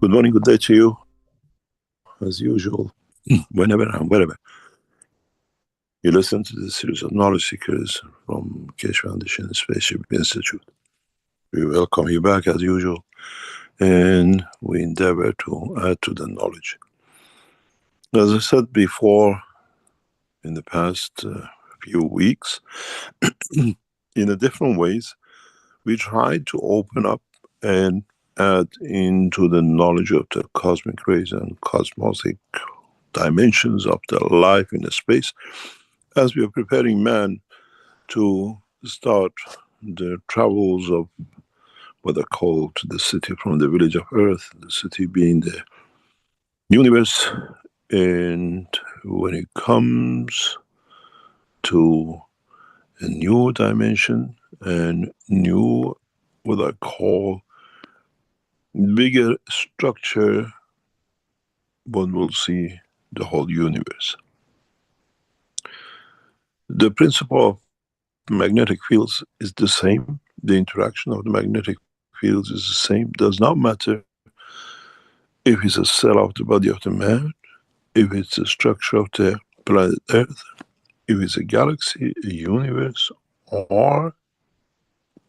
Good morning, good day to you, as usual, whenever and wherever. You listen to this series of knowledge seekers from Keshe Foundation Spaceship Institute. We welcome you back as usual, and we endeavor to add to the knowledge. As I said before, in the past few weeks, in a different ways, we tried to open up and add into the knowledge of the cosmic rays and cosmosic dimensions of the life in the space, as we are preparing man to start the travels of what are called the city from the village of Earth, the city being the universe. And when it comes to a new dimension and new, what I call bigger structure, one will see the whole universe. The principle of magnetic fields is the same. The interaction of the magnetic fields is the same. Does not matter if it's a cell of the body of the man, if it's a structure of the planet Earth, if it's a galaxy, a universe, or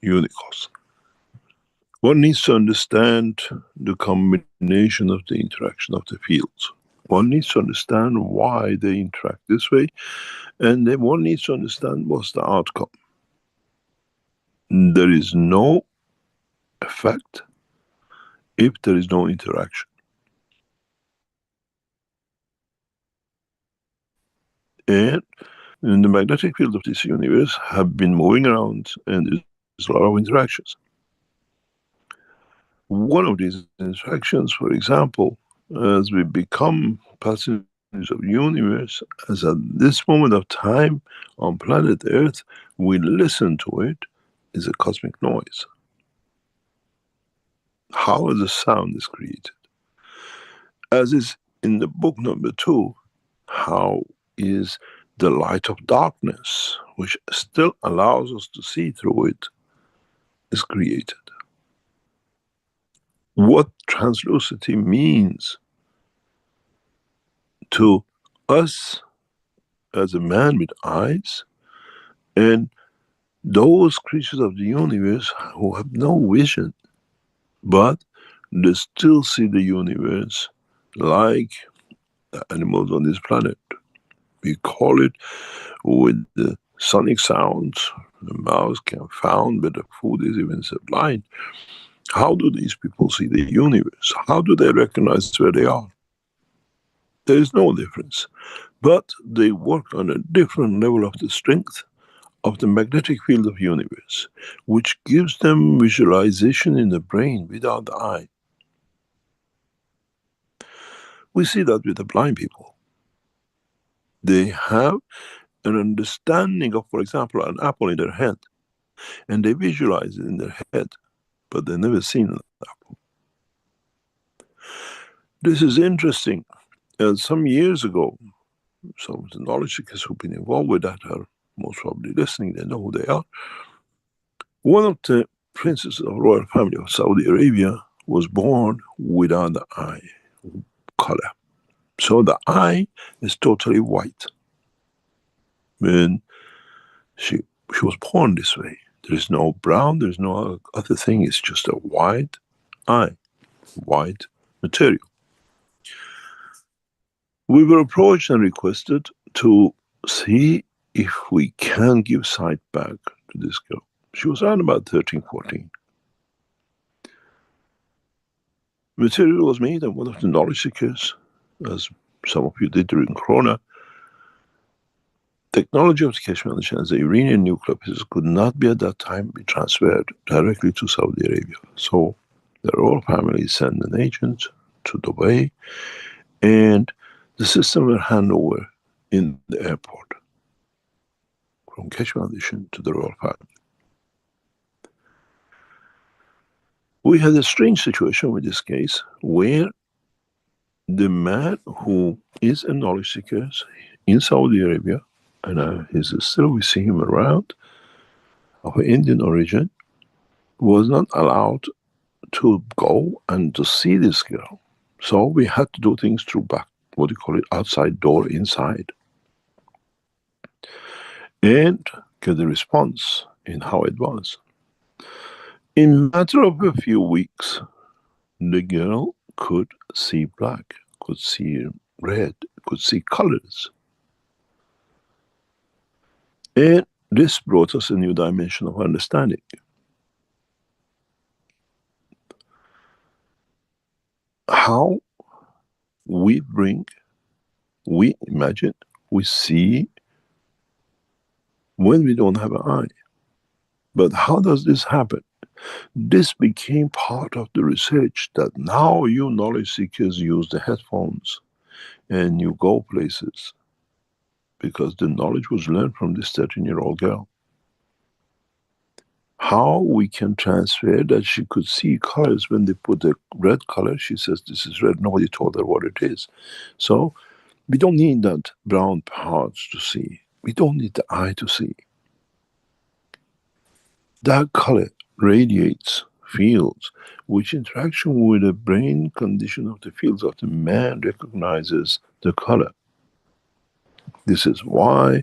unicos. One needs to understand the combination of the interaction of the fields. One needs to understand why they interact this way, and then one needs to understand what's the outcome. There is no effect if there is no interaction. And the magnetic field of this universe have been moving around, and there's a lot of interactions. One of these interactions, for example, as we become passengers of the universe, as at this moment of time on planet Earth, we listen to it, is a cosmic noise. How the sound is created. As is in the book number 2, how is the light of darkness, which still allows us to see through it, is created. What translucity means to us as a man with eyes, and those creatures of the universe who have no vision, but they still see the universe like the animals on this planet. We call it with the sonic sounds. The mouse can found, but the food is even sublime. How do these people see the universe? How do they recognize where they are? There is no difference. But they work on a different level of the strength of the magnetic field of universe, which gives them visualization in the brain without the eye. We see that with the blind people. They have an understanding of, for example, an apple in their hand, and they visualize it in their head, but they've never seen an apple. This is interesting. Some years ago, some of the knowledge seekers who've been involved with that are most probably listening, they know who they are. One of the princes of the royal family of Saudi Arabia was born without the eye color. So the eye is totally white. When she was born this way. There is no brown, there's no other thing, it's just a white eye, white material. We were approached and requested to see if we can give sight back to this girl. She was around about 13, 14. Material was made, and one of the knowledge seekers, as some of you did during Corona, technology of the Keshe Foundation as the Iranian nuclear pieces could not be at that time be transferred directly to Saudi Arabia. So the royal family sent an agent to Dubai, and the system were handed over in the airport from Keshe Foundation to the royal family. We had a strange situation with this case where the man who is a knowledge seeker in Saudi Arabia, and we see him around, of Indian origin, was not allowed to go and to see this girl So we had to do things through back, what do you call it, outside door, inside, and get the response in how it was. In matter of a few weeks, the girl could see black, could see red, could see colors. And this brought us a new dimension of understanding. How we imagine, we see when we don't have an eye. But how does this happen? This became part of the research that now you knowledge seekers use the headphones and you go places because the knowledge was learned from this 13-year-old girl. How we can transfer that she could see colors when they put the red color, she says this is red, nobody told her what it is. So we don't need that brown parts to see. We don't need the eye to see. That color radiates fields, which interaction with the brain condition of the fields of the man recognizes the color. This is why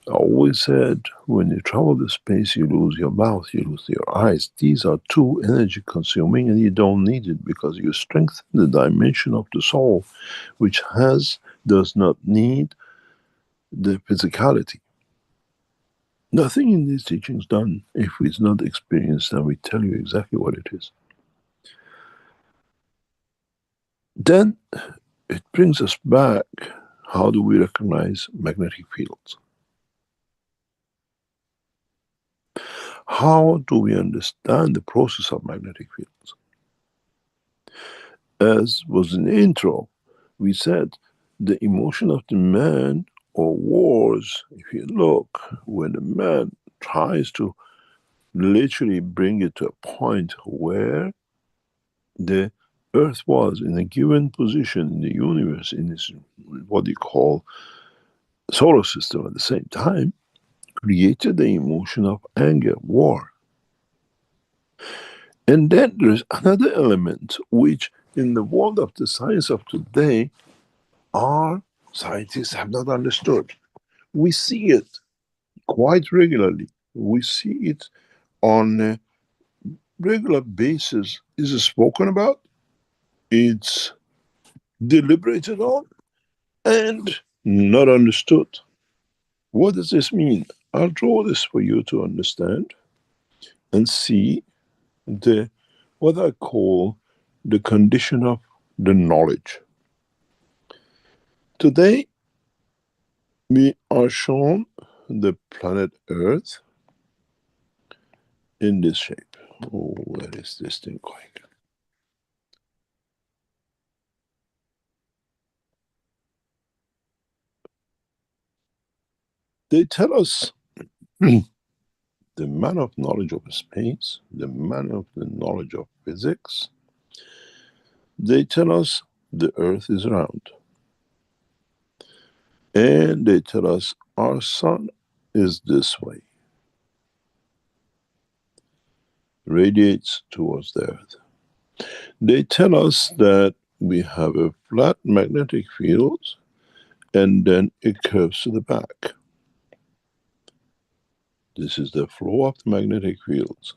I always said, when you travel the space, you lose your mouth, you lose your eyes. These are too energy consuming and you don't need it because you strengthen the dimension of the soul, which does not need the physicality. Nothing in these teachings done if it's not experienced, and we tell you exactly what it is. Then it brings us back, how do we recognize magnetic fields? How do we understand the process of magnetic fields? As was in the intro, we said the emotion of the man or wars, if you look, when the man tries to literally bring it to a point where the earth was in a given position in the universe, in this, what you call, solar system at the same time, created the emotion of anger, war. And then there's another element which in the world of the science of today, our scientists have not understood. We see it quite regularly. We see it on a regular basis. Is it spoken about? It's deliberated on and not understood. What does this mean? I'll draw this for you to understand and see what I call the condition of the knowledge. Today, we are shown the planet Earth in this shape. Oh, where is this thing going? They tell us the man of knowledge of space, the man of the knowledge of physics, they tell us the Earth is round. And they tell us our sun is this way, radiates towards the Earth. They tell us that we have a flat magnetic field and then it curves to the back. This is the flow of the magnetic fields.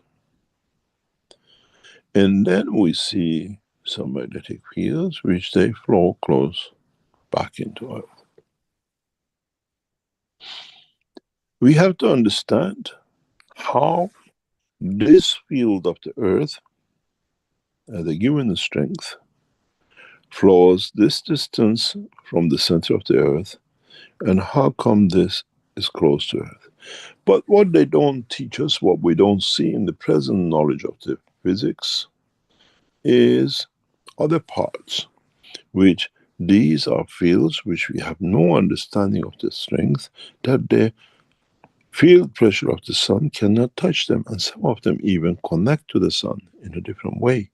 And then we see some magnetic fields which they flow close back into Earth. We have to understand how this field of the Earth, at a given strength, flows this distance from the center of the Earth, and how come this is close to Earth. But what they don't teach us, what we don't see in the present knowledge of the physics, is other parts, which these are fields which we have no understanding of the strength, that the field pressure of the sun cannot touch them, and some of them even connect to the sun in a different way.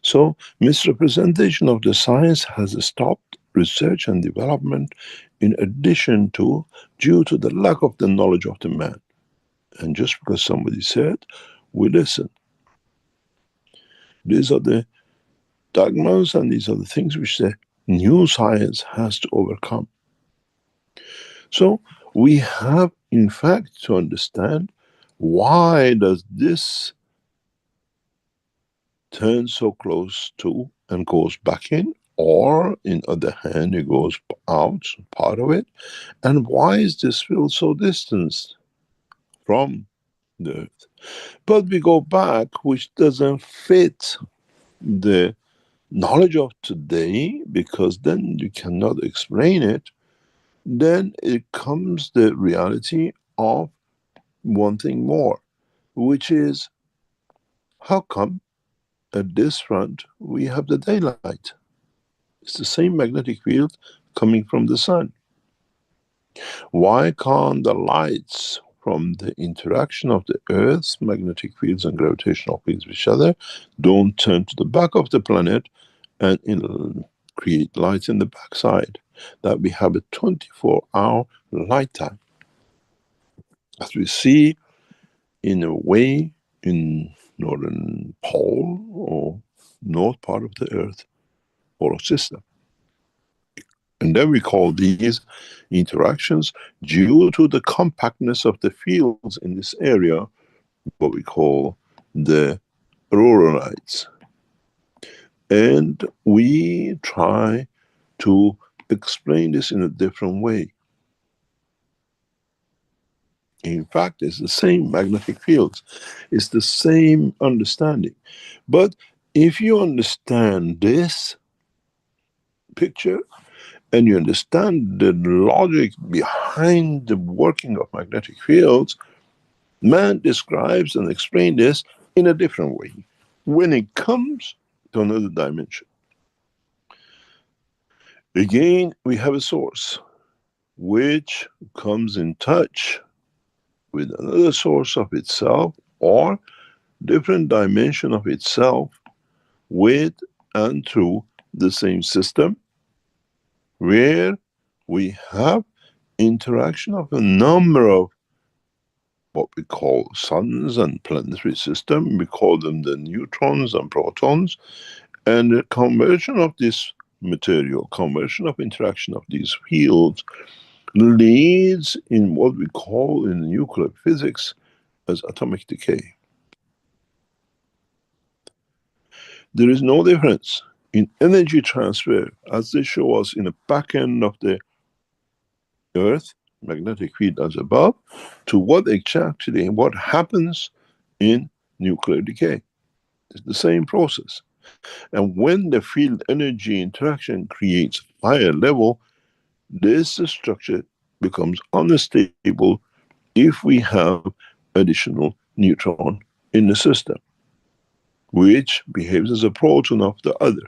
So misrepresentation of the science has stopped research and development, in addition to due to the lack of the knowledge of the man. And just because somebody said, we listen. These are the dogmas, and these are the things which the new science has to overcome. So we have, in fact, to understand why does this turn so close to and goes back in, or in other hand it goes out, part of it, and why is this field so distant from the earth? But we go back, which doesn't fit the knowledge of today, because then you cannot explain it. Then it comes the reality of one thing more, which is, how come at this front we have the daylight? It's the same magnetic field coming from the sun. Why can't the lights from the interaction of the Earth's magnetic fields and gravitational fields with each other don't turn to the back of the planet and create light in the backside? That we have a 24-hour light time, as we see in a way in northern pole or north part of the Earth solar system. And then we call these interactions, due to the compactness of the fields in this area, what we call the auroralites. And we try to explain this in a different way. In fact, it's the same magnetic fields. It's the same understanding. But if you understand this picture, and you understand the logic behind the working of magnetic fields, man describes and explains this in a different way when it comes to another dimension. Again, we have a source which comes in touch with another source of itself, or different dimension of itself, with and through the same system, where we have interaction of a number of what we call suns and planetary system. We call them the neutrons and protons, and the conversion of this material, conversion of interaction of these fields, leads in what we call in nuclear physics as atomic decay. There is no difference in energy transfer, as they show us in the back end of the Earth magnetic field as above, to what exactly what happens in nuclear decay. It's the same process. And when the field energy interaction creates higher level, this structure becomes unstable if we have additional neutron in the system, which behaves as a proton of the other.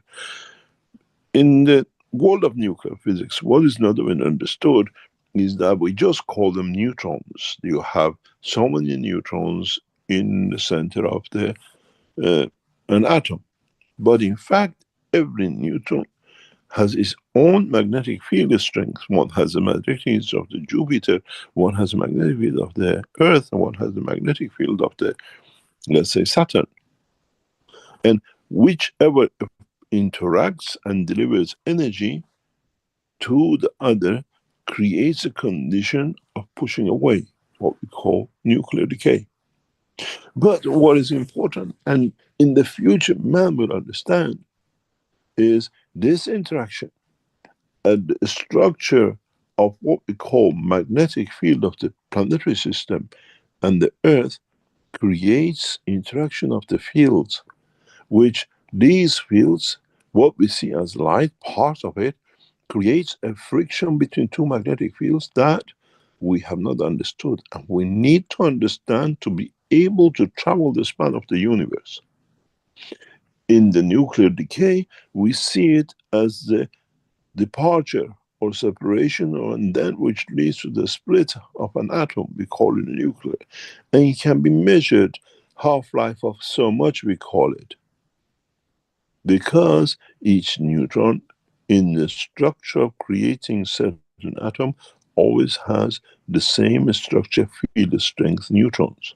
In the world of nuclear physics, what is not even understood is that we just call them neutrons. You have so many neutrons in the center of the an atom. But in fact, every neutron has its own magnetic field strength. One has the magnetic field of the Jupiter, one has the magnetic field of the Earth, and one has the magnetic field of the, let's say, Saturn. And whichever interacts and delivers energy to the other creates a condition of pushing away, what we call nuclear decay. But what is important, and in the future man will understand, is this interaction and the structure of what we call magnetic field of the planetary system and the Earth creates interaction of the fields, which these fields, what we see as light, part of it, creates a friction between two magnetic fields that we have not understood, and we need to understand to be able to travel the span of the universe. In the nuclear decay, we see it as the departure or separation, and then which leads to the split of an atom. We call it a nuclear, and it can be measured half-life of so much, we call it, because each neutron in the structure of creating certain atom always has the same structure field strength neutrons.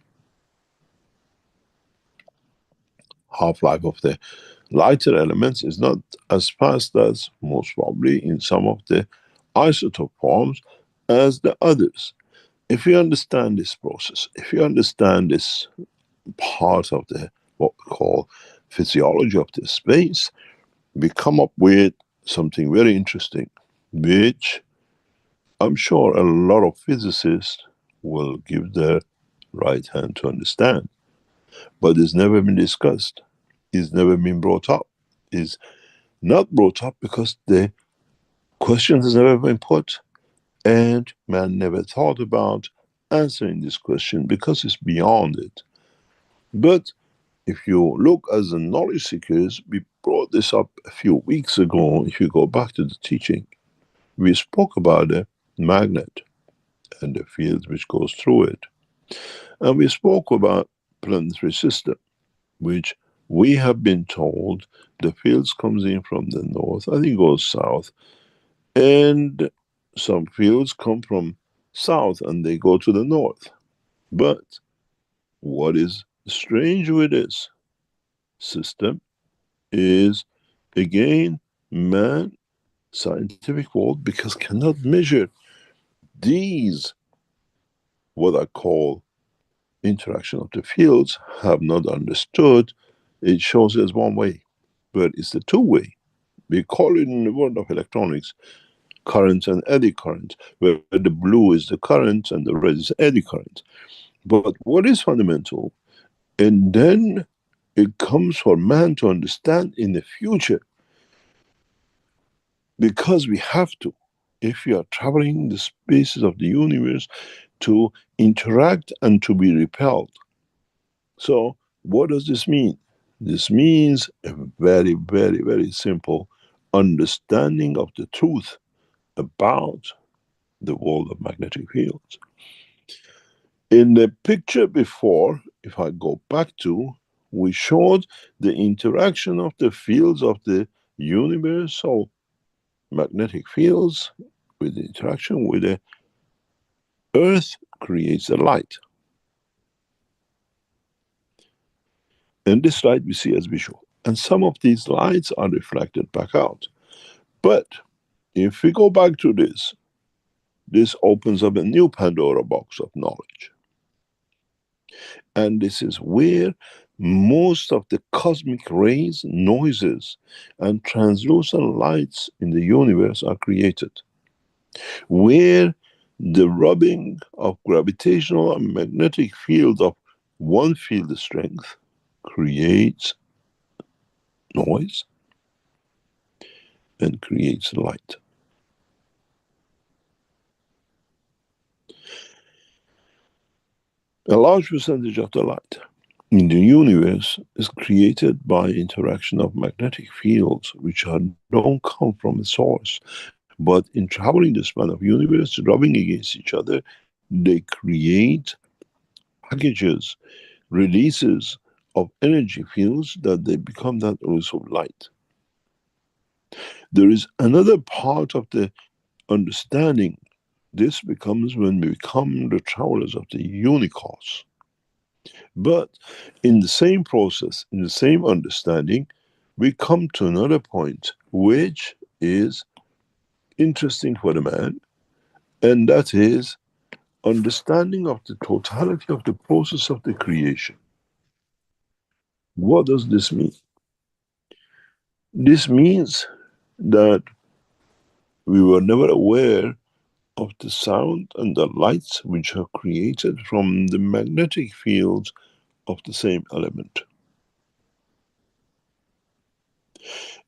Half-life of the lighter elements is not as fast as, most probably, in some of the isotope forms as the others. If you understand this process, if you understand this part of the what we call physiology of the space, we come up with something very interesting, which I'm sure a lot of physicists will give their right hand to understand. But it's never been discussed. It's never been brought up. It's not brought up because the question has never been put, and man never thought about answering this question because it's beyond it. But if you look as the knowledge seekers, we brought this up a few weeks ago. If you go back to the teaching, we spoke about a magnet and the field which goes through it. And we spoke about planetary system, which we have been told the fields comes in from the north, I think it goes south, and some fields come from south and they go to the north. But what is strange with this system is, again, man, scientific world, because cannot measure these, what I call interaction of the fields, have not understood. It shows us one way, but it's the two-way. We call it in the world of electronics current and eddy current, where the blue is the current and the red is eddy current. But what is fundamental, and then it comes for man to understand in the future, because we have to, if we are traveling the spaces of the universe, to interact and to be repelled. So what does this mean? This means a very, very, very simple understanding of the truth about the world of magnetic fields. In the picture before, if I go back to, we showed the interaction of the fields of the universal magnetic fields with the interaction with the earth creates a light. And this light we see as visual. And some of these lights are reflected back out. But if we go back to this, this opens up a new Pandora box of knowledge. And this is where most of the cosmic rays, noises, and translucent lights in the universe are created. Where the rubbing of gravitational and magnetic field of one field strength creates noise and creates light. A large percentage of the light in the universe is created by interaction of magnetic fields which don't come from a source, but in traveling the span of universe, rubbing against each other, they create packages, releases of energy fields that they become that also light. There is another part of the understanding. This becomes when we become the travelers of the universe. But in the same process, in the same understanding, we come to another point which is interesting for the man, and that is understanding of the totality of the process of the creation. What does this mean? This means that we were never aware of the sound and the lights which are created from the magnetic fields of the same element,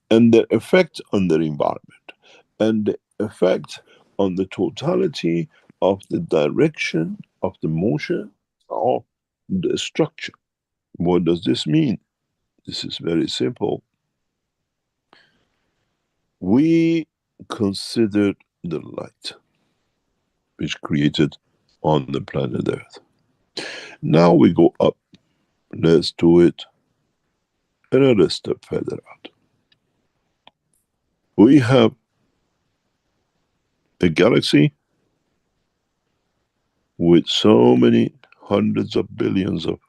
and their effect on the environment, and the effect on the totality of the direction of the motion of the structure. What does this mean? This is very simple. We considered the light which created on the planet Earth. Now we go up. Let's do it another step further out. We have a galaxy with so many hundreds of billions of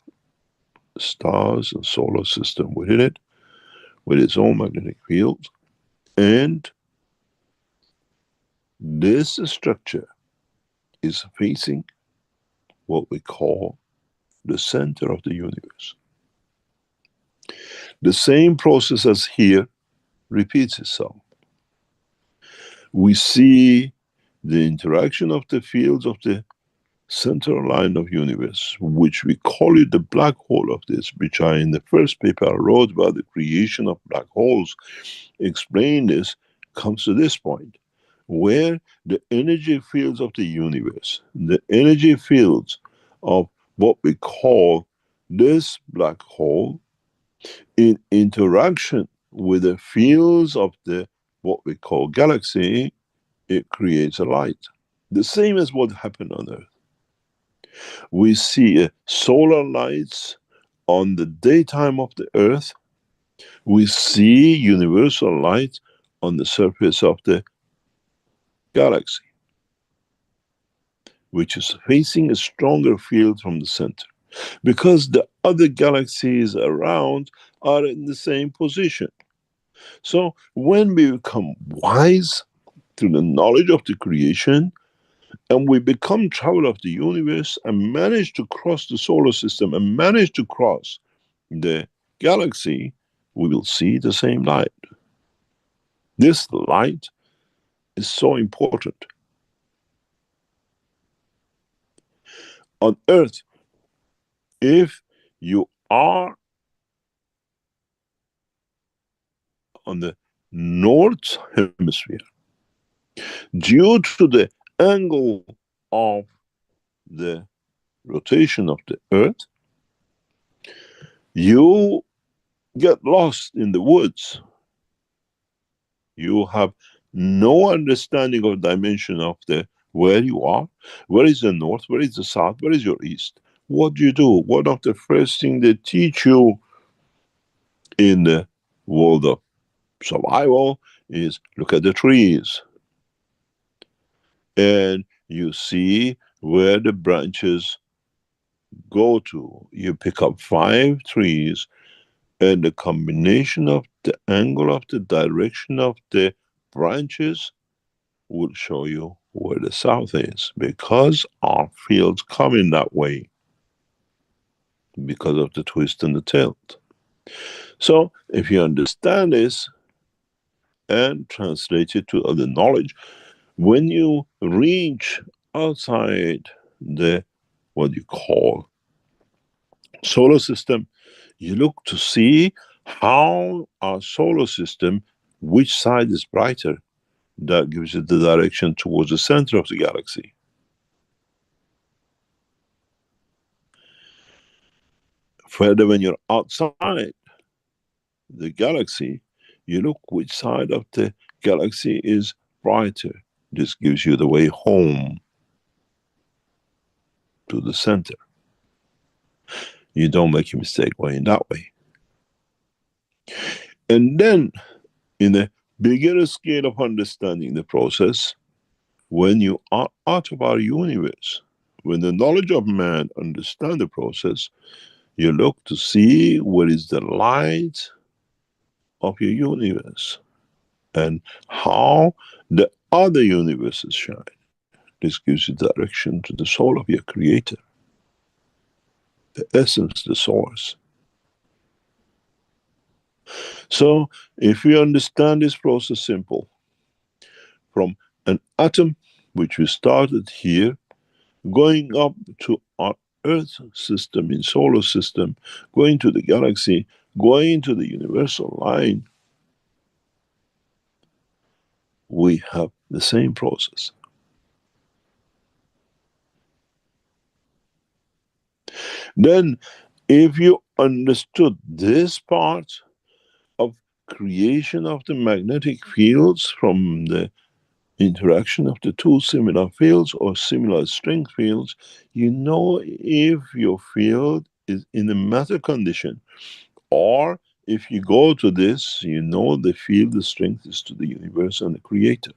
stars and solar system within it, with its own magnetic field. And this structure is facing what we call the center of the universe. The same process as here repeats itself. We see the interaction of the fields of the central line of universe, which we call it the black hole of this, which I, in the first paper I wrote about the creation of black holes, explain this, comes to this point, where the energy fields of the universe, the energy fields of what we call this black hole, in interaction with the fields of the what we call galaxy, it creates a light. The same as what happened on Earth. We see solar lights on the daytime of the Earth. We see universal light on the surface of the galaxy, which is facing a stronger field from the center, because the other galaxies around are in the same position. So when we become wise through the knowledge of the creation, and we become traveler of the universe and manage to cross the solar system and manage to cross the galaxy, we will see the same light. This light is so important. On Earth, if you are on the north hemisphere, due to the angle of the rotation of the Earth, you get lost in the woods. You have no understanding of dimension of the where you are, where is the north, where is the south, where is your east. What do you do? One of the first things they teach you in the world of survival is look at the trees. And you see where the branches go to. You pick up 5 trees, and the combination of the angle of the direction of the branches will show you where the south is, because our fields come in that way, because of the twist and the tilt. So if you understand this and translate it to other knowledge, when you reach outside the what you call solar system, you look to see how our solar system, which side is brighter. That gives you the direction towards the center of the galaxy. Further, when you're outside the galaxy, you look which side of the galaxy is brighter. This gives you the way home to the center. You don't make a mistake going that way. And then, in a bigger scale of understanding the process, when you are out of our universe, when the knowledge of man understand the process, you look to see what is the light of your universe and how the other universes shine. This gives you direction to the soul of your creator, the essence, the source. So if we understand this process simple, from an atom, which we started here, going up to our Earth system, in solar system, going to the galaxy, going to the universal line, we have the same process. Then, if you understood this part of creation of the magnetic fields from the interaction of the 2 similar fields or similar strength fields, you know if your field is in a matter condition, or if you go to this, you know the field, the strength is to the universe and the creator.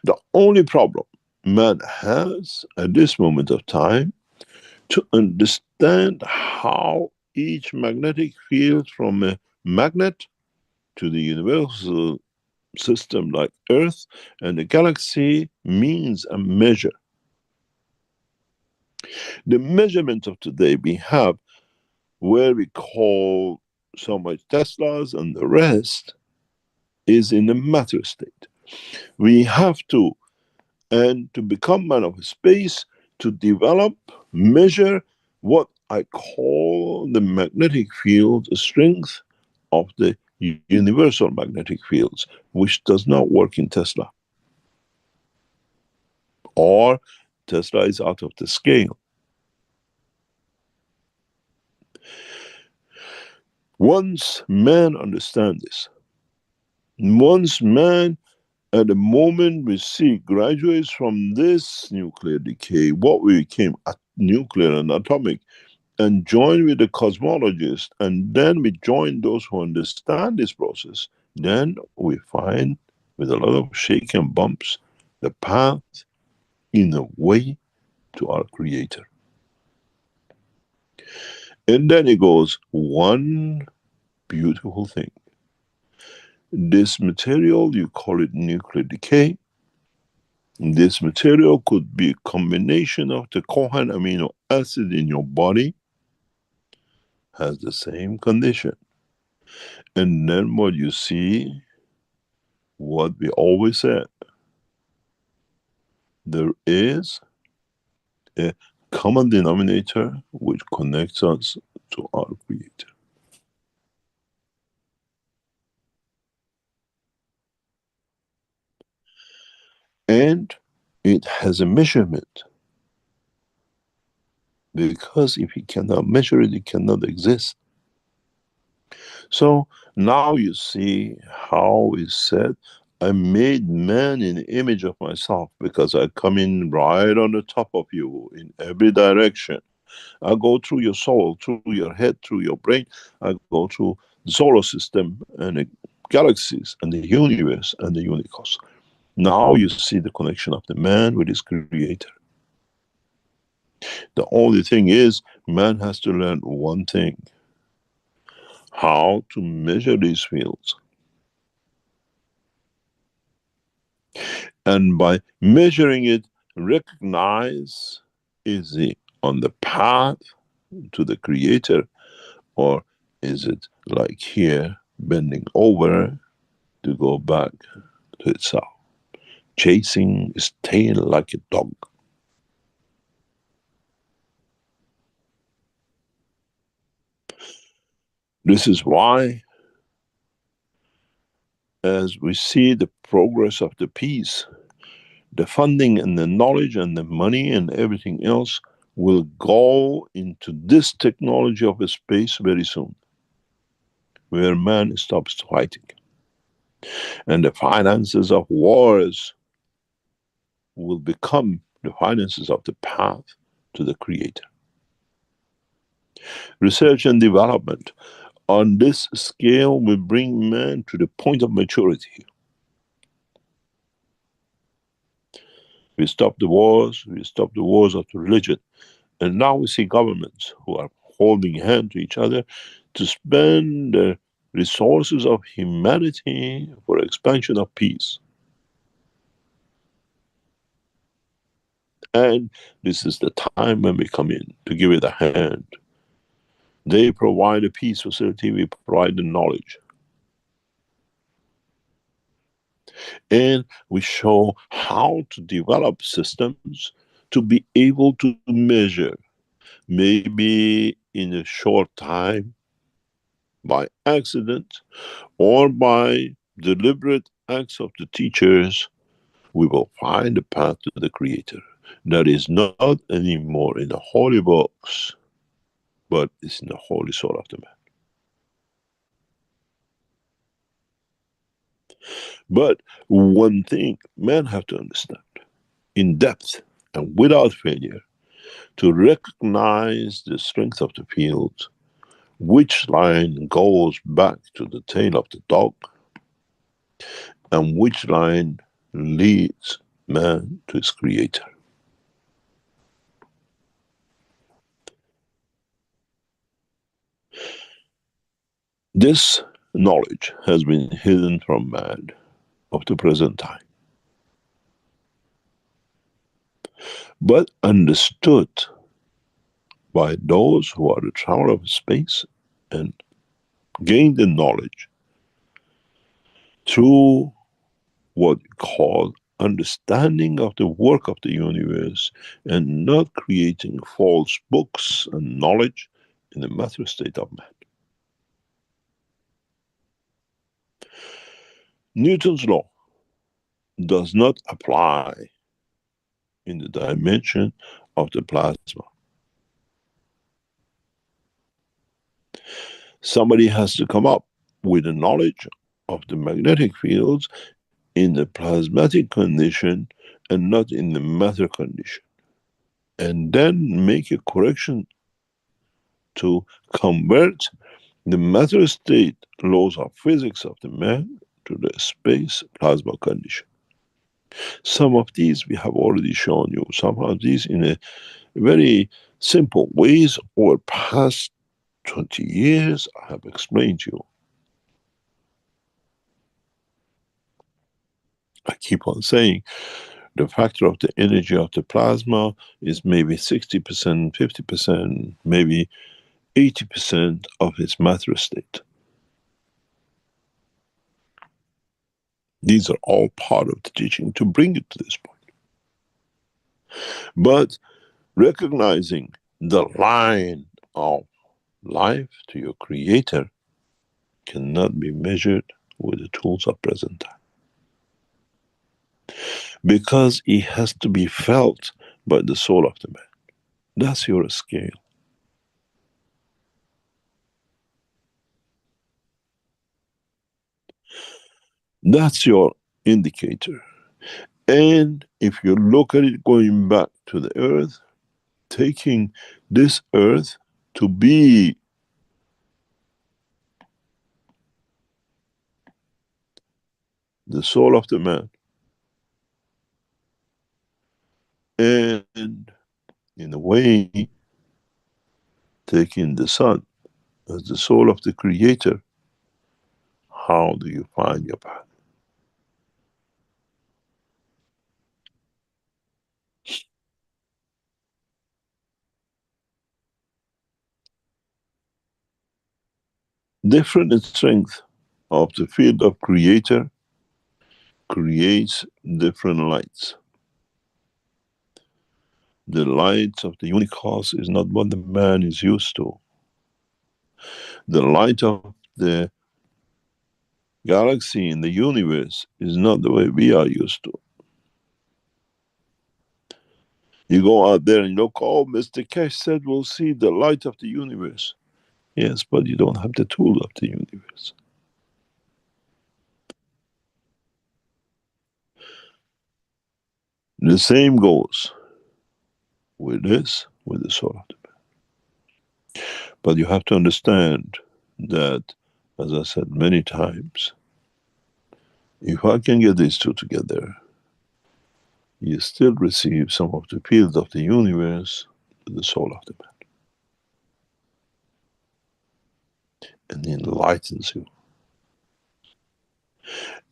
The only problem man has at this moment of time to understand how each magnetic field from a magnet to the universal system like Earth and the galaxy means a measure. The measurement of today we have, where we call so much Teslas and the rest, is in a matter state. We have to, and to become man of space, to develop, measure what I call the magnetic field strength of the universal magnetic fields, which does not work in Tesla, or Tesla is out of the scale. Once man understands this, once man, at the moment we see graduates from this nuclear decay, what we became nuclear and atomic, and join with the cosmologists, and then we join those who understand this process, then we find, with a lot of shake and bumps, the path in a way to our creator. And then it goes, one beautiful thing. This material, you call it nuclear decay. This material could be a combination of the Cohen amino acid in your body, has the same condition. And then what you see, what we always said, there is a common denominator which connects us to our creator. And it has a measurement, because if you cannot measure it, it cannot exist. So now you see how it's said, I made man in the image of myself, because I come in right on the top of you in every direction. I go through your soul, through your head, through your brain. I go through the solar system and the galaxies and the universe and the universe. Now you see the connection of the man with his creator. The only thing is, man has to learn one thing: how to measure these fields. And by measuring it, recognize, is he on the path to the creator, or is it like here, bending over to go back to itself, chasing its tail like a dog? This is why, as we see the progress of the peace, the funding and the knowledge and the money and everything else will go into this technology of space very soon, where man stops fighting. And the finances of wars will become the finances of the path to the creator. Research and development on this scale will bring man to the point of maturity. We stop the wars, we stop the wars of religion, and now we see governments who are holding hand to each other to spend the resources of humanity for expansion of peace. And this is the time when we come in to give it a hand. They provide a peace facility, we provide the knowledge. And we show how to develop systems to be able to measure, maybe in a short time, by accident, or by deliberate acts of the teachers, we will find the path to the creator. That is not anymore in the holy books, but it's in the holy soul of the man. But one thing men have to understand, in depth and without failure, to recognize the strength of the field, which line goes back to the tail of the dog, and which line leads man to his creator. This knowledge has been hidden from man up to present time, but understood by those who are the traveler of space and gain the knowledge through what we call understanding of the work of the universe and not creating false books and knowledge in the matter state of man. Newton's law does not apply in the dimension of the plasma. Somebody has to come up with a knowledge of the magnetic fields in the plasmatic condition and not in the matter condition, and then make a correction to convert the matter state laws of physics of the man to the space plasma condition. Some of these we have already shown you, some of these in a very simple ways over past 20 years I have explained to you. I keep on saying the factor of the energy of the plasma is maybe 60%, 50%, maybe 80% of its matter state. These are all part of the teaching to bring it to this point. But recognizing the line of life to your creator cannot be measured with the tools of present time, because it has to be felt by the soul of the man. That's your scale. That's your indicator. And if you look at it going back to the earth, taking this earth to be the soul of the man, and in a way taking the sun as the soul of the creator, how do you find your path? Different strength of the field of creator creates different lights. The light of the universe is not what the man is used to. The light of the galaxy in the universe is not the way we are used to. You go out there and look, oh, Mr. Keshe said we'll see the light of the universe. Yes, but you don't have the tool of the universe. The same goes with this, with the soul of the man. But you have to understand that, as I said many times, if I can get these two together, you still receive some of the field of the universe, the soul of the man, and it enlightens you.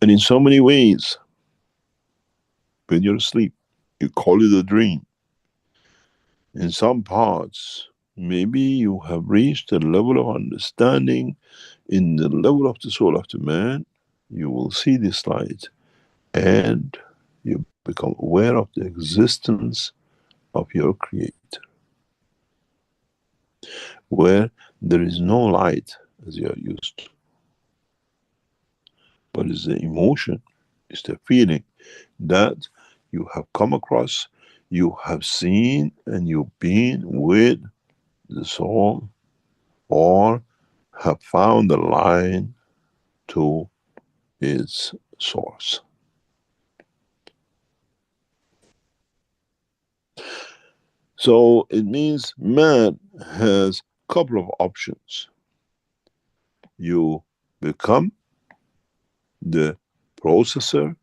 And in so many ways, when you're asleep, you call it a dream. In some parts, maybe you have reached a level of understanding in the level of the soul of the man, you will see this light and you become aware of the existence of your creator, where there is no light as you are used to, but it's the emotion, it's the feeling that you have come across, you have seen, and you've been with the soul, or have found the line to its source. So it means man has a couple of options. You become the processor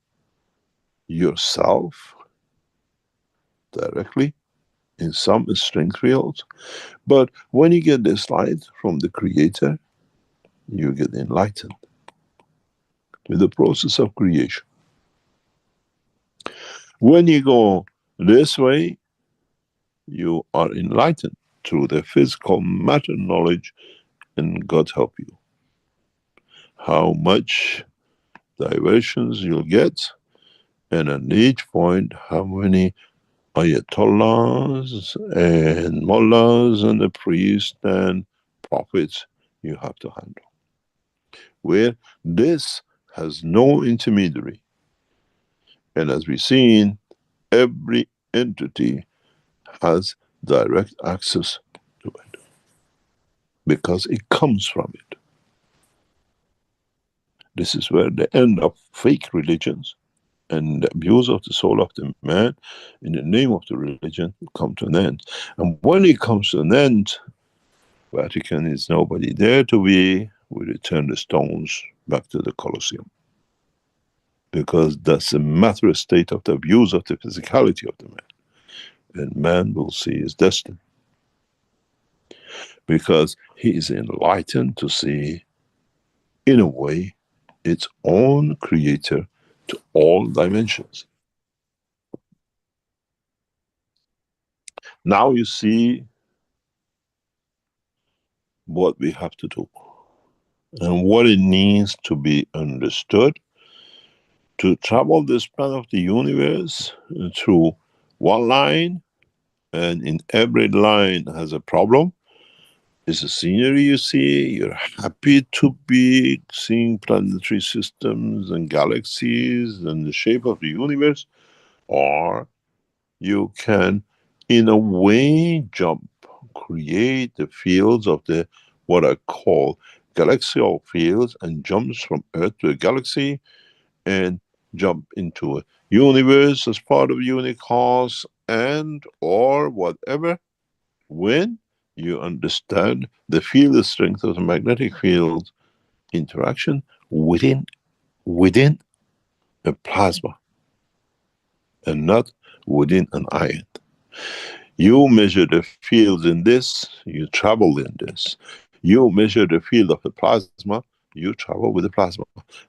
yourself directly in some strength fields, but when you get this light from the creator, you get enlightened with the process of creation. When you go this way, you are enlightened through the physical matter knowledge, and God help you. How much diversions you'll get, and at each point, how many ayatollahs and mullahs and the priests and prophets you have to handle. Where this has no intermediary. And as we've seen, every entity has direct access to it because it comes from it. This is where the end of fake religions and the abuse of the soul of the man in the name of the religion come to an end. And when it comes to an end, Vatican is nobody there to be, we return the stones back to the Colosseum. Because that's the matter state of the abuse of the physicality of the man. And man will see his destiny. Because he is enlightened to see, in a way, its own creator to all dimensions. Now you see what we have to do and what it needs to be understood to travel this plan of the universe through one line, and in every line has a problem. It's a scenery you see, you're happy to be seeing planetary systems and galaxies and the shape of the universe, or you can, in a way, jump, create the fields of the, what I call galaxial fields, and jumps from Earth to a galaxy, and jump into a universe as part of Unicos, and or whatever, when you understand the field strength of the magnetic field interaction within a plasma and not within an ion. You measure the fields in this, you travel in this. You measure the field of the plasma, you travel with the plasma.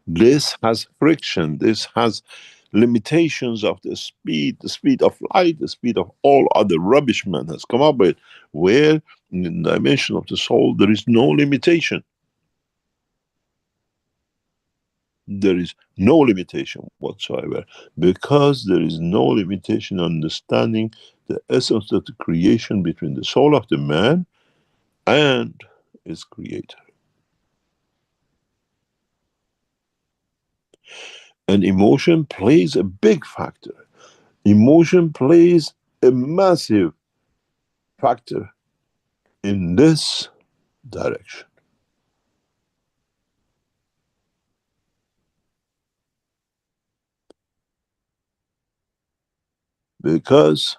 This has friction, this has limitations of the speed of light, the speed of all other rubbish man has come up with, where in the dimension of the soul there is no limitation. There is no limitation whatsoever, because there is no limitation understanding the essence of the creation between the soul of the man and its creator. And emotion plays a big factor. Emotion plays a massive factor in this direction. Because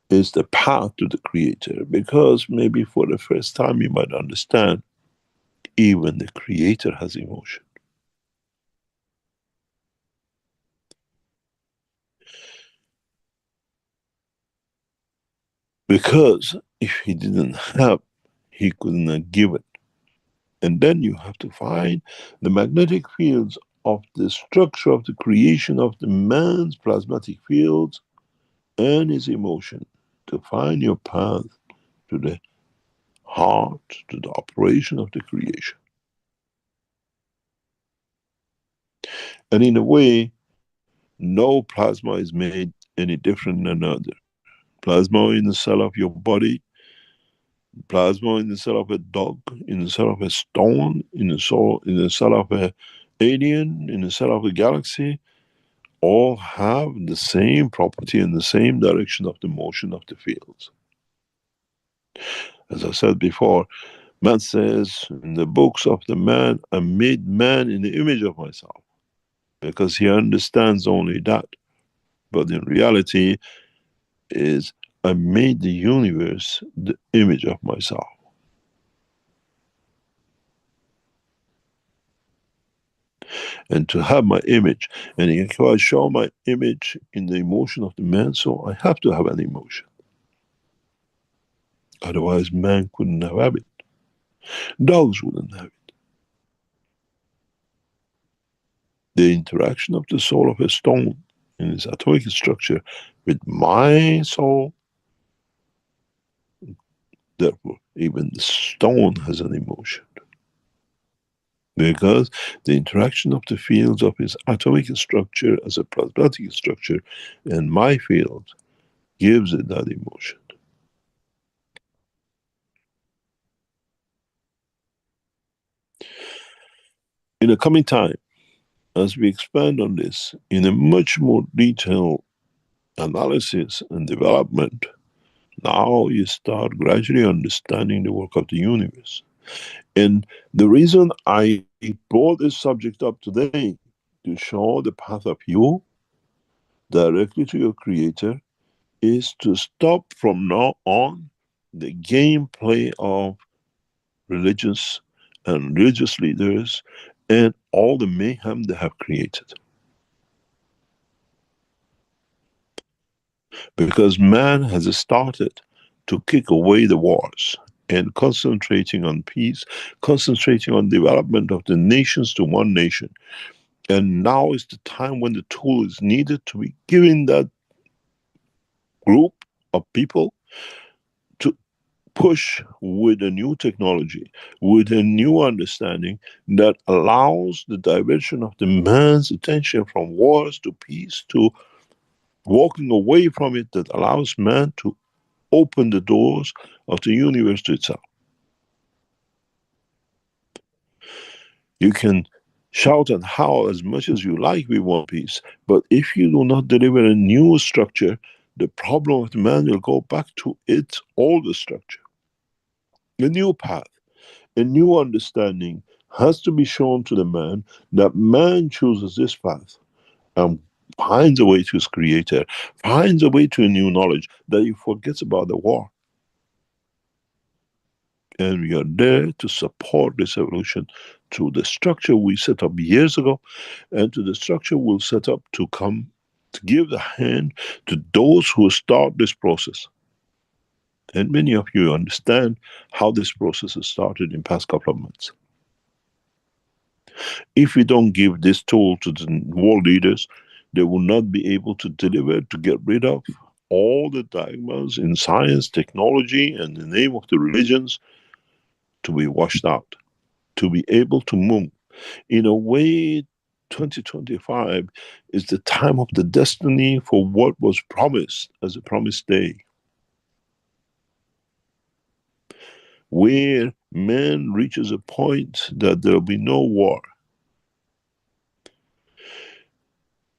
it's the path to the creator. Because maybe for the first time you might understand, even the creator has emotion. Because if he didn't have, he could not give it. And then you have to find the magnetic fields of the structure of the creation of the man's plasmatic fields and his emotion to find your path to the heart, to the operation of the creation. And in a way, no plasma is made any different than another. Plasma in the cell of your body, plasma in the cell of a dog, in the cell of a stone, in the cell of an alien, in the cell of a galaxy, all have the same property and the same direction of the motion of the fields. As I said before, man says in the books of the man, I made man in the image of myself, because he understands only that. But in reality is, I made the universe the image of myself. And to have my image, and if I show my image in the emotion of the man, so I have to have an emotion. Otherwise man couldn't have it. Dogs wouldn't have it. The interaction of the soul of a stone in its atomic structure with my soul, therefore, even the stone has an emotion. Because the interaction of the fields of its atomic structure as a plasmatic structure and my field gives it that emotion. In the coming time, as we expand on this in a much more detailed analysis and development, now you start gradually understanding the work of the universe. And the reason I brought this subject up today to show the path of you directly to your creator is to stop from now on the gameplay of religious and religious leaders and all the mayhem they have created. Because man has started to kick away the wars and concentrating on peace, concentrating on development of the nations to one nation. And now is the time when the tool is needed to be given that group of people to push with a new technology, with a new understanding that allows the diversion of the man's attention from wars to peace to walking away from it, that allows man to open the doors of the universe to itself. You can shout and howl as much as you like, we want peace, but if you do not deliver a new structure, the problem of the man will go back to its older structure. A new path, a new understanding has to be shown to the man, that man chooses this path and finds a way to his creator, finds a way to a new knowledge, that he forgets about the war. And we are there to support this evolution through the structure we set up years ago, and to the structure we'll set up to come to give the hand to those who start this process. And many of you understand how this process has started in past couple of months. If we don't give this tool to the world leaders, they will not be able to deliver, to get rid of all the dogmas in science, technology, and the name of the religions, to be washed out, to be able to move. In a way, 2025 is the time of the destiny for what was promised as a promised day, where man reaches a point that there will be no war.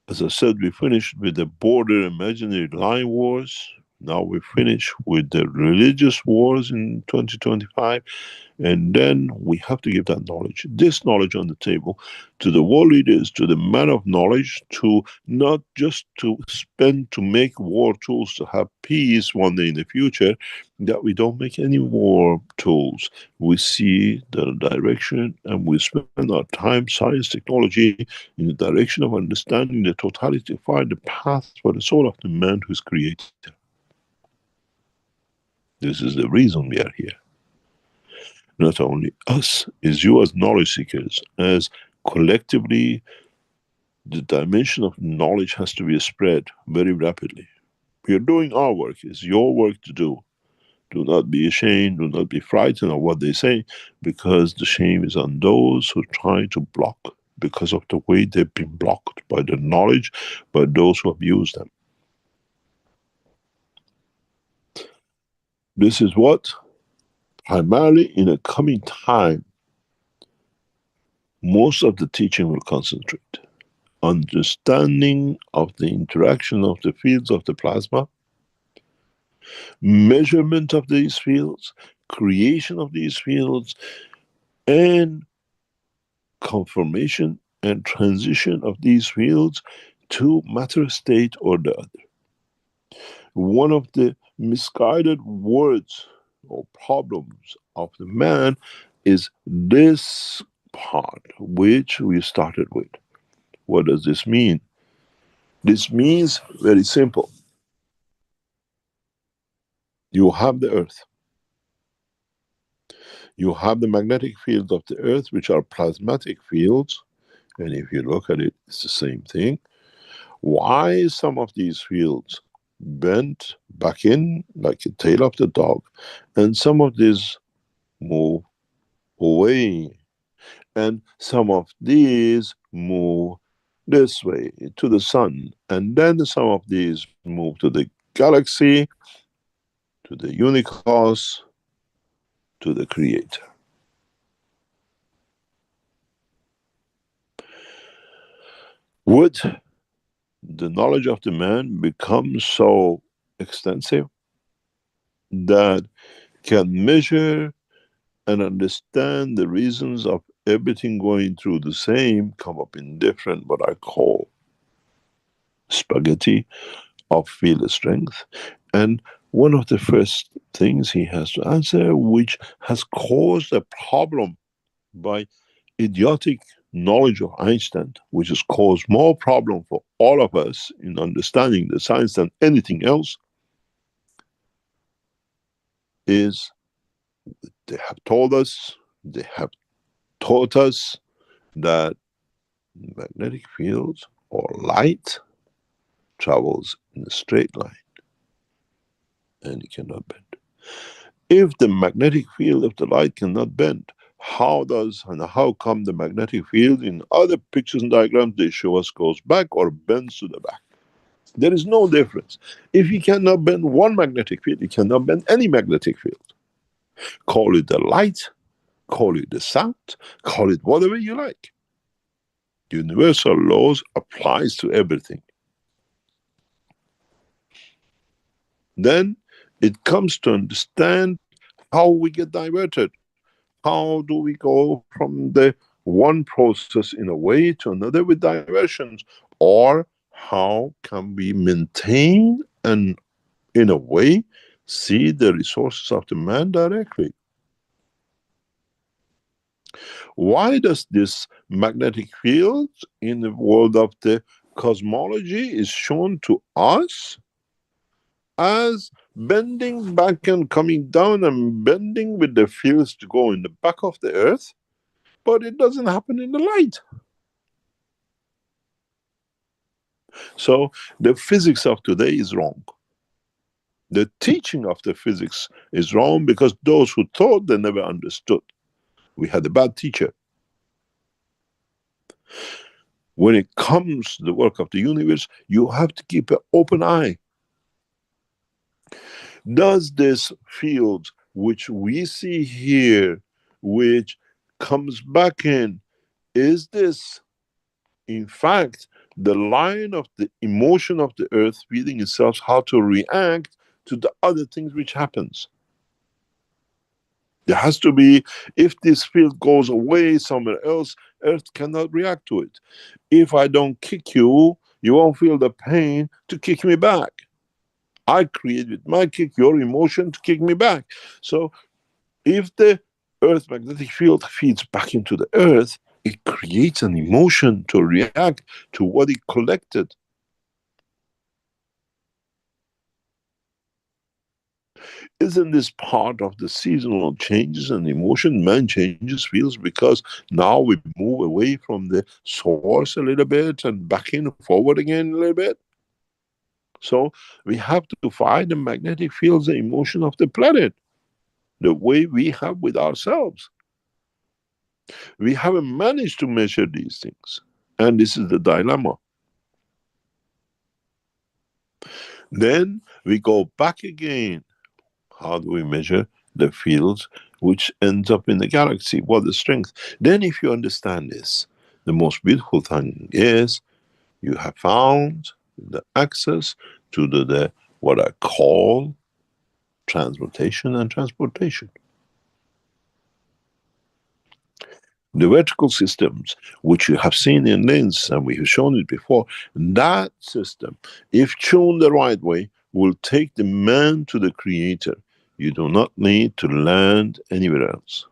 As I said, we finished with the border imaginary line wars. Now we finish with the religious wars in 2025. And then we have to give that knowledge, this knowledge on the table, to the world leaders, to the man of knowledge, to not just to spend to make war tools to have peace one day in the future, that we don't make any war tools. We see the direction and we spend our time, science, technology, in the direction of understanding the totality to find the path for the soul of the man who's created. This is the reason we are here. Not only us, is you as knowledge seekers, as collectively the dimension of knowledge has to be spread very rapidly. We are doing our work, it's your work to do. Do not be ashamed, do not be frightened of what they say, because the shame is on those who try to block, because of the way they've been blocked by the knowledge, by those who abuse them. This is what, primarily in a coming time, most of the teaching will concentrate. Understanding of the interaction of the fields of the plasma, measurement of these fields, creation of these fields, and confirmation and transition of these fields to matter state or the other. One of the misguided words or problems of the man is this part, which we started with. What does this mean? This means very simple. You have the earth. You have the magnetic field of the Earth, which are plasmatic fields, and if you look at it, it's the same thing. Why some of these fields bent back in like the tail of the dog, and some of these move away, and some of these move this way to the sun, and then some of these move to the galaxy, to the universe, to the creator. Would the knowledge of the man become so extensive that can measure and understand the reasons of everything going through the same, come up in different, what I call spaghetti of field strength? And one of the first things he has to answer, which has caused a problem by idiotic knowledge of Einstein, which has caused more problem for all of us in understanding the science than anything else, is they have told us, they have taught us that magnetic fields or light travels in a straight line and it cannot bend. If the magnetic field of the light cannot bend, how does and how come the magnetic field in other pictures and diagrams they show us goes back or bends to the back? There is no difference. If you cannot bend one magnetic field, you cannot bend any magnetic field. Call it the light, call it the sound, call it whatever you like. Universal laws applies to everything. Then it comes to understand how we get diverted. How do we go from the one process in a way to another with diversions? Or how can we maintain and in a way see the resources of the man directly? Why does this magnetic field in the world of the cosmology is shown to us as bending back and coming down and bending with the fields to go in the back of the earth, but it doesn't happen in the light? So the physics of today is wrong. The teaching of the physics is wrong because those who taught, they never understood. We had a bad teacher. When it comes to the work of the universe, you have to keep an open eye. Does this field which we see here, which comes back in, is this in fact the line of the emotion of the earth feeling itself how to react to the other things which happens? There has to be, if this field goes away somewhere else, earth cannot react to it. If I don't kick you, you won't feel the pain to kick me back. I create with my kick your emotion to kick me back. So if the earth magnetic field feeds back into the earth, it creates an emotion to react to what it collected. Isn't this part of the seasonal changes and emotion? Man changes, feels, because now we move away from the source a little bit and back in forward again a little bit. So we have to find the magnetic fields, the emotion of the planet, the way we have with ourselves. We haven't managed to measure these things, and this is the dilemma. Then we go back again. How do we measure the fields which ends up in the galaxy? What the strength? Then if you understand this, the most beautiful thing is you have found the access to the what I call transmutation and transportation. The vertical systems, which you have seen in LINS, and we have shown it before, that system, if tuned the right way, will take the man to the creator. You do not need to land anywhere else.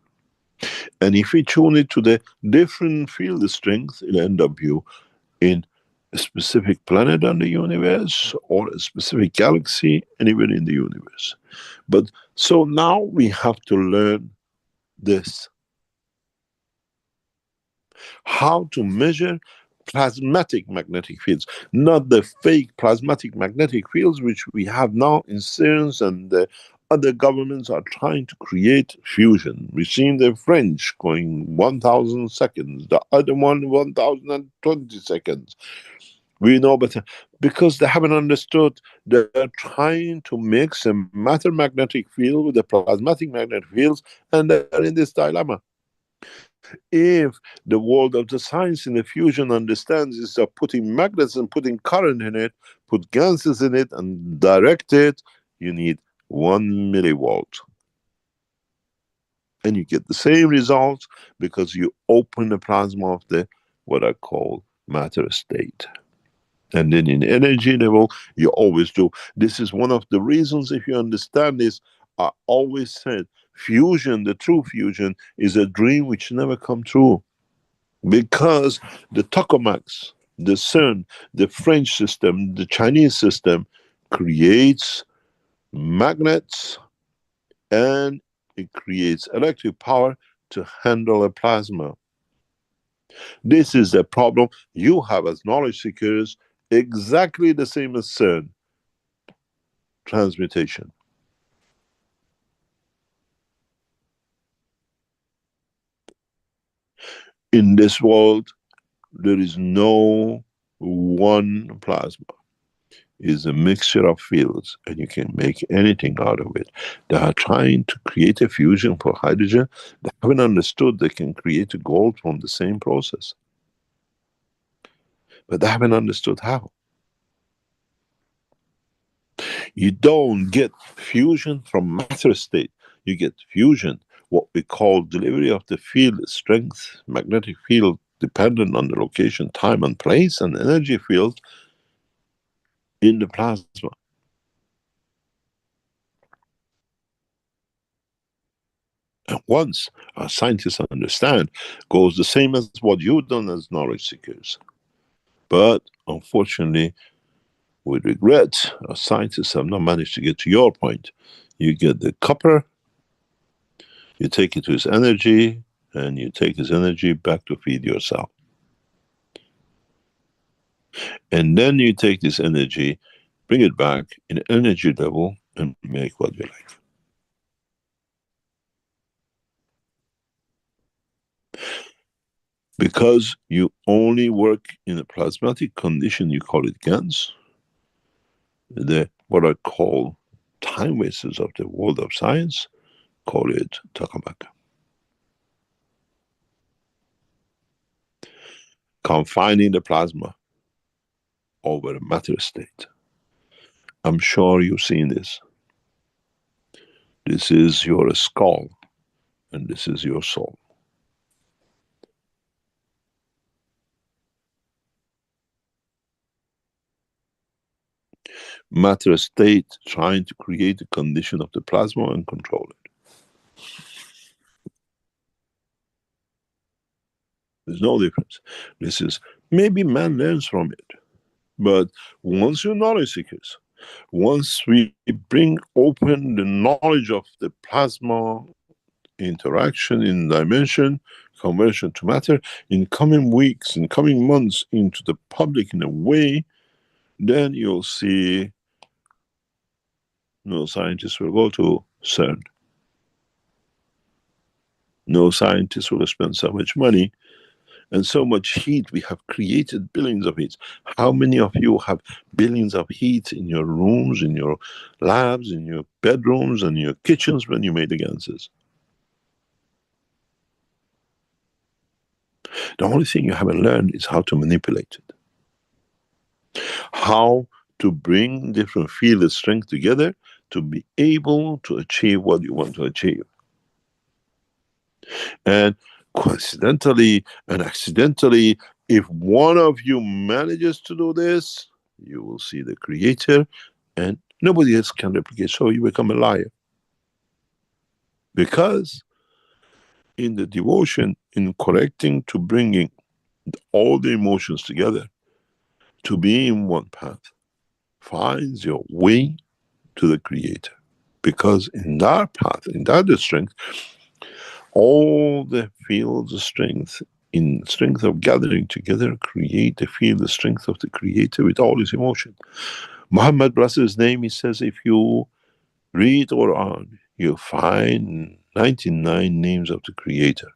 And if we tune it to the different field strength, it'll end up you in a specific planet on the universe or a specific galaxy anywhere in the universe. But so now we have to learn this. How to measure plasmatic magnetic fields, not the fake plasmatic magnetic fields which we have now in CERNs, and the other governments are trying to create fusion. We've seen the French going 1000 seconds, the other one 1020 seconds. We know better because they haven't understood. They're trying to mix a matter magnetic field with the plasmatic magnetic fields, and they're in this dilemma. If the world of the science in the fusion understands is of putting magnets and putting current in it, put gases in it and direct it, you need 1 millivolt. And you get the same results because you open the plasma of the, what I call, matter state. And then in energy level, you always do. This is one of the reasons, if you understand this, I always said, fusion, the true fusion, is a dream which never come true. Because the tokamaks, the CERN, the French system, the Chinese system creates magnets and it creates electric power to handle a plasma. This is the problem you have as knowledge seekers, exactly the same as CERN. Transmutation. In this world, there is no one plasma. Is a mixture of fields, and you can make anything out of it. They are trying to create a fusion for hydrogen. They haven't understood they can create a gold from the same process. But they haven't understood how. You don't get fusion from matter state. You get fusion, what we call delivery of the field strength, magnetic field, dependent on the location, time and place, and energy field in the plasma. And once our scientists understand, goes the same as what you've done as knowledge seekers. But unfortunately, with regret, our scientists have not managed to get to your point. You get the copper, you take it to its energy, and you take its energy back to feed yourself. And then you take this energy, bring it back in energy level, and make what you like. Because you only work in a plasmatic condition, you call it GANs, the what I call time wasters of the world of science, call it tokamak. Confining the plasma over a matter state. I'm sure you've seen this. This is your skull, and this is your soul. Matter state trying to create the condition of the plasma and control it. There's no difference. This is, maybe man learns from it, but once you're knowledge seekers, once we bring open the knowledge of the plasma interaction in dimension, conversion to matter, in coming weeks, in coming months, into the public in a way, then you'll see no scientists will go to CERN. No scientists will spend so much money and so much heat. We have created billions of heats. How many of you have billions of heat in your rooms, in your labs, in your bedrooms, and your kitchens when you made the ganses? The only thing you haven't learned is how to manipulate it. How to bring different field strength together to be able to achieve what you want to achieve. And coincidentally and accidentally, if one of you manages to do this, you will see the creator and nobody else can replicate, so you become a liar. Because in the devotion, in correcting to bringing all the emotions together, to be in one path, finds your way to the creator. Because in that path, in that strength, all the fields of strength, in strength of gathering together, create the field, the strength of the Creator with all his emotion. Muhammad, bless his name, he says, if you read Quran, you find 99 names of the Creator.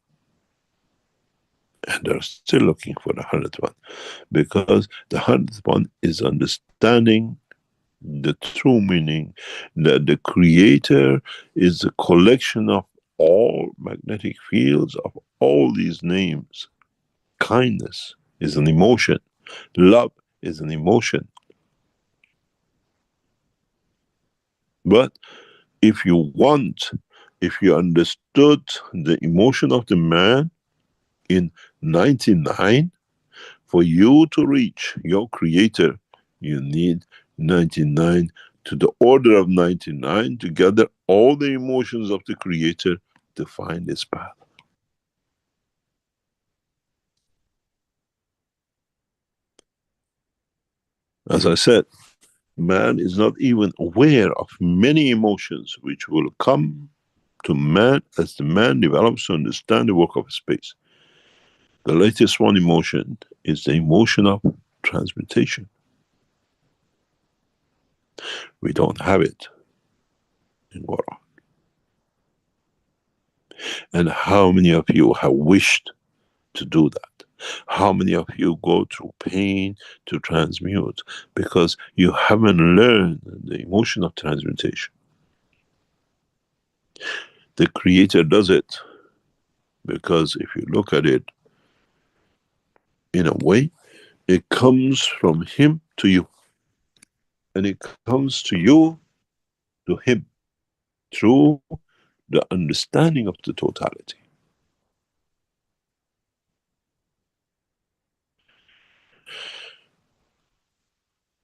And they're still looking for the 100th one, because the 100th one is understanding the true meaning that the Creator is a collection of all magnetic fields of all these names. Kindness is an emotion. Love is an emotion. But if you understood the emotion of the man in 99, for you to reach your Creator, you need 99 to the order of 99 to gather all the emotions of the Creator to find his path. As I said, man is not even aware of many emotions which will come to man as the man develops to understand the work of space. The latest one emotion is the emotion of transmutation. We don't have it in Quran. And how many of you have wished to do that? How many of you go through pain to transmute because you haven't learned the emotion of transmutation? The Creator does it because if you look at it in a way, it comes from him to you, and it comes to you to him through the understanding of the totality.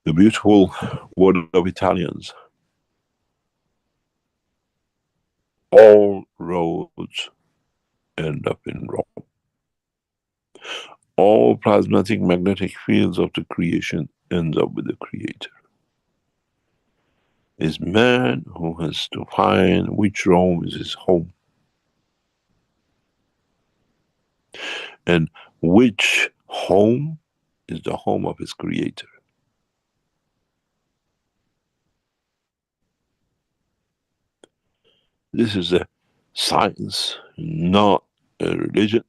The beautiful word of Italians, all roads end up in Rome. All plasmatic magnetic fields of the creation ends up with the Creator. It's man who has to find which Rome is his home, and which home is the home of his Creator. This is a science, not a religion.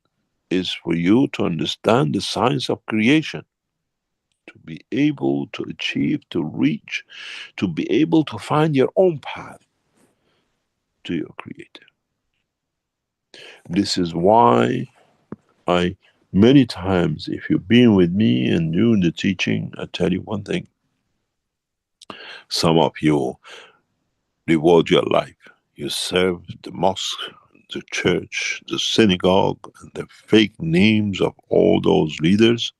Is for you to understand the science of creation, to be able to achieve, to reach, to be able to find your own path to your Creator. This is why many times, if you've been with me and doing the teaching, I tell you one thing. Some of you devote your life. You serve the mosque, the church, the synagogue, and the fake names of all those leaders,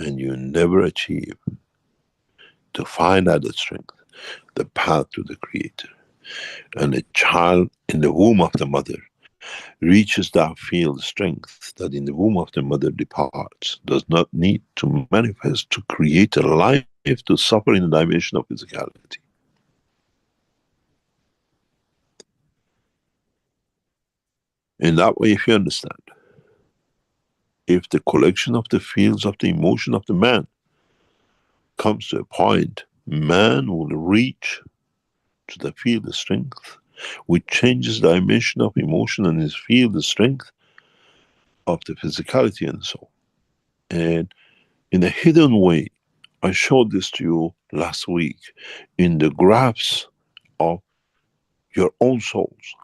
and you never achieve to find out the strength, the path to the Creator. And a child in the womb of the mother reaches that field strength that in the womb of the mother departs, does not need to manifest to create a life to suffer in the dimension of physicality. In that way, if you understand, if the collection of the fields of the emotion of the man comes to a point, man will reach to the field of strength, which changes the dimension of emotion and his field of strength of the physicality and soul. And in a hidden way, I showed this to you last week in the graphs of your own souls.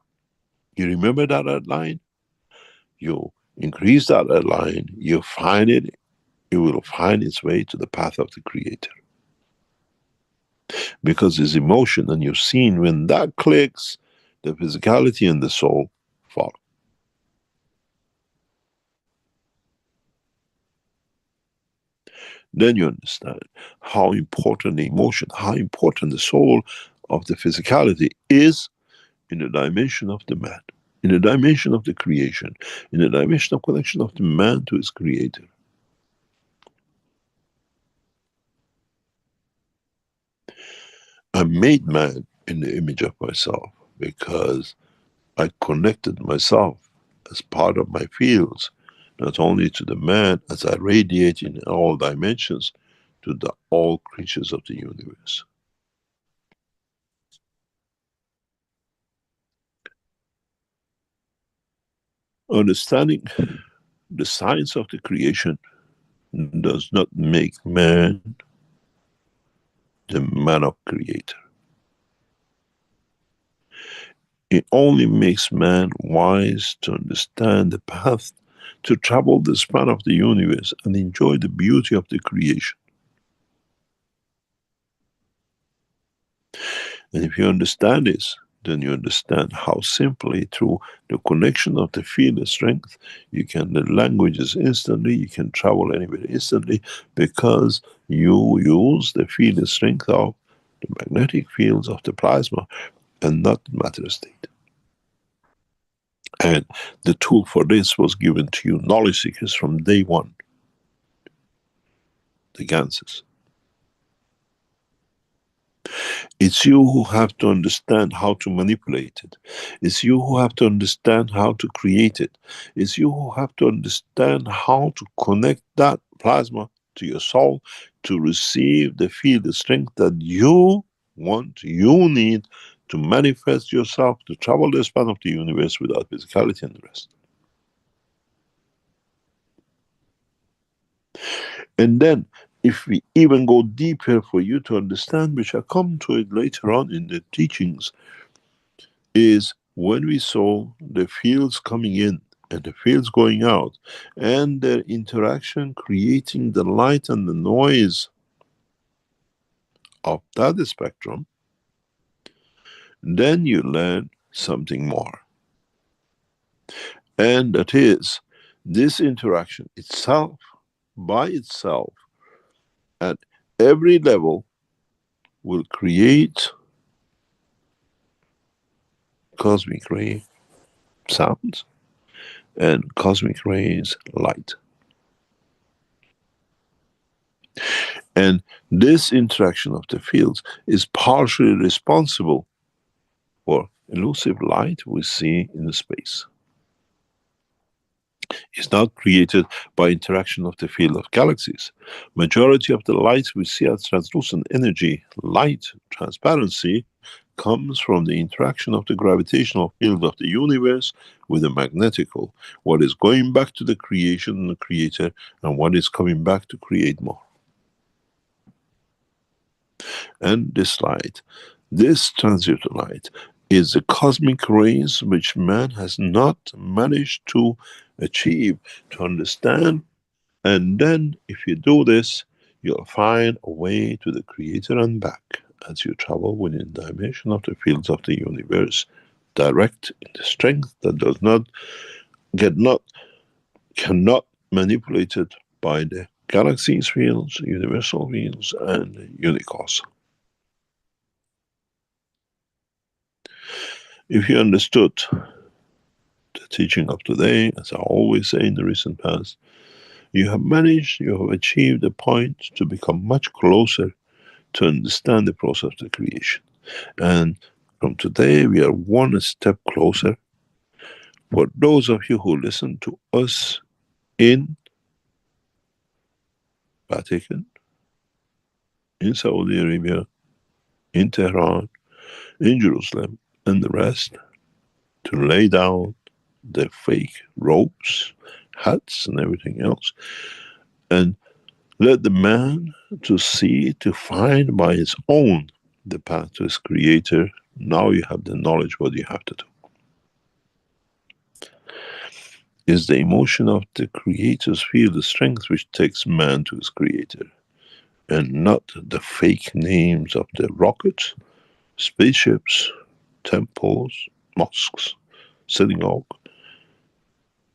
You remember that red line? You increase that red line, you find it, it will find its way to the path of the Creator. Because it's emotion, and you've seen when that clicks, the physicality and the soul follow. Then you understand how important the emotion, how important the soul of the physicality is in the dimension of the man, in the dimension of the creation, in the dimension of connection of the man to his Creator. I made man in the image of myself because I connected myself as part of my fields, not only to the man, as I radiate in all dimensions, to the all creatures of the universe. Understanding the science of the creation does not make man the man of creator. It only makes man wise to understand the path to travel the span of the universe and enjoy the beauty of the creation. And if you understand this, then you understand how simply through the connection of the field of strength, you can learn languages instantly, you can travel anywhere instantly, because you use the field of strength of the magnetic fields of the plasma and not the matter state. And the tool for this was given to you, knowledge seekers, from day one, the Ganses. It's you who have to understand how to manipulate it. It's you who have to understand how to create it. It's you who have to understand how to connect that plasma to your soul to receive the field, the strength that you want, you need to manifest yourself, to travel the span of the universe without physicality and the rest. And then, if we even go deeper for you to understand, which I'll come to it later on in the teachings, is when we saw the fields coming in and the fields going out, and their interaction creating the light and the noise of that spectrum, then you learn something more. And that is, this interaction itself, by itself, at every level, will create cosmic ray sounds and cosmic rays light. And this interaction of the fields is partially responsible for elusive light we see in the space. It's not created by interaction of the field of galaxies. Majority of the lights we see as translucent energy, light, transparency, comes from the interaction of the gravitational field of the universe with the magnetical, what is going back to the creation and the creator, and what is coming back to create more. And this light, this transient light, is the cosmic rays which man has not managed to achieve, to understand. And then, if you do this, you'll find a way to the creator and back as you travel within the dimension of the fields of the universe, direct in the strength that does not cannot manipulated by the galaxies fields, universal fields, and unicos. If you understood the teaching of today, as I always say in the recent past, you have achieved a point to become much closer to understand the process of the creation. And from today, we are one step closer. For those of you who listen to us in Vatican, in Saudi Arabia, in Tehran, in Jerusalem, and the rest, to lay down the fake robes, hats, and everything else, and let the man to see, to find by his own the path to his creator. Now you have the knowledge what you have to do. Is the emotion of the creator's field the strength which takes man to his creator, and not the fake names of the rockets, spaceships, temples, mosques, synagogue,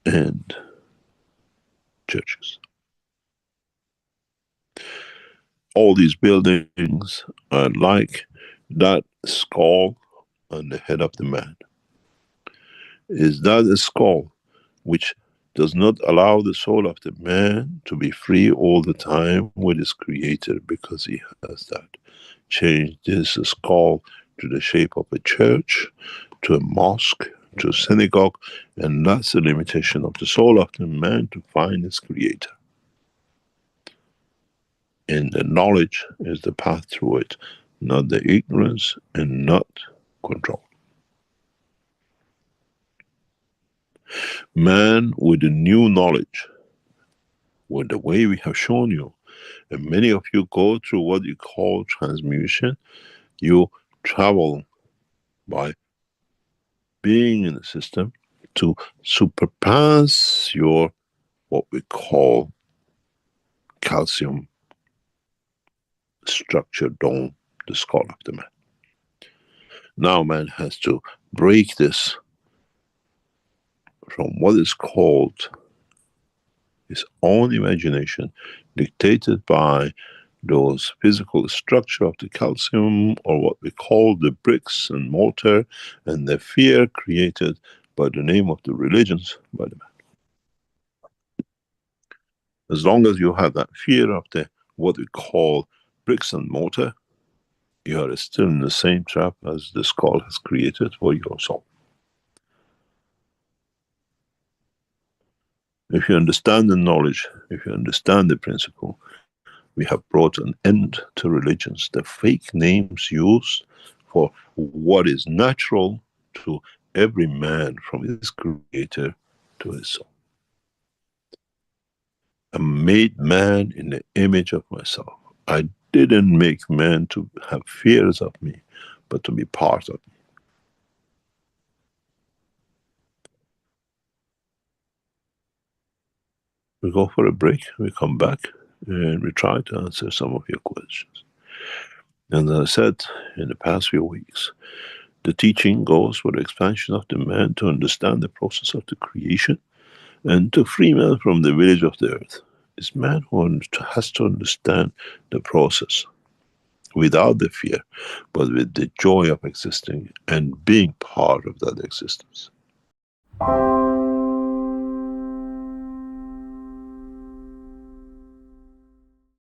and churches. All these buildings are like that skull on the head of the man. Is that a skull which does not allow the soul of the man to be free all the time with his creator, because he has that. Change this skull to the shape of a church, to a mosque, to synagogue, and that's the limitation of the soul of the man to find its creator. And the knowledge is the path through it, not the ignorance and not control. Man with the new knowledge, with the way we have shown you, and many of you go through what you call transmutation, you travel by being in the system to surpass your, what we call, calcium structure dome, the skull of the man. Now man has to break this from what is called his own imagination, dictated by those physical structure of the calcium, or what we call the bricks and mortar, and the fear created by the name of the religions by the man. As long as you have that fear of the, what we call, bricks and mortar, you are still in the same trap as the skull has created for your soul. If you understand the knowledge, if you understand the principle, we have brought an end to religions, the fake names used for what is natural to every man, from his creator to his soul. I made man in the image of myself. I didn't make man to have fears of me, but to be part of me. We go for a break, we come back, and we try to answer some of your questions. And as I said in the past few weeks, the teaching goes for the expansion of the man to understand the process of the creation and to free man from the village of the earth. It's man who has to understand the process without the fear, but with the joy of existing and being part of that existence.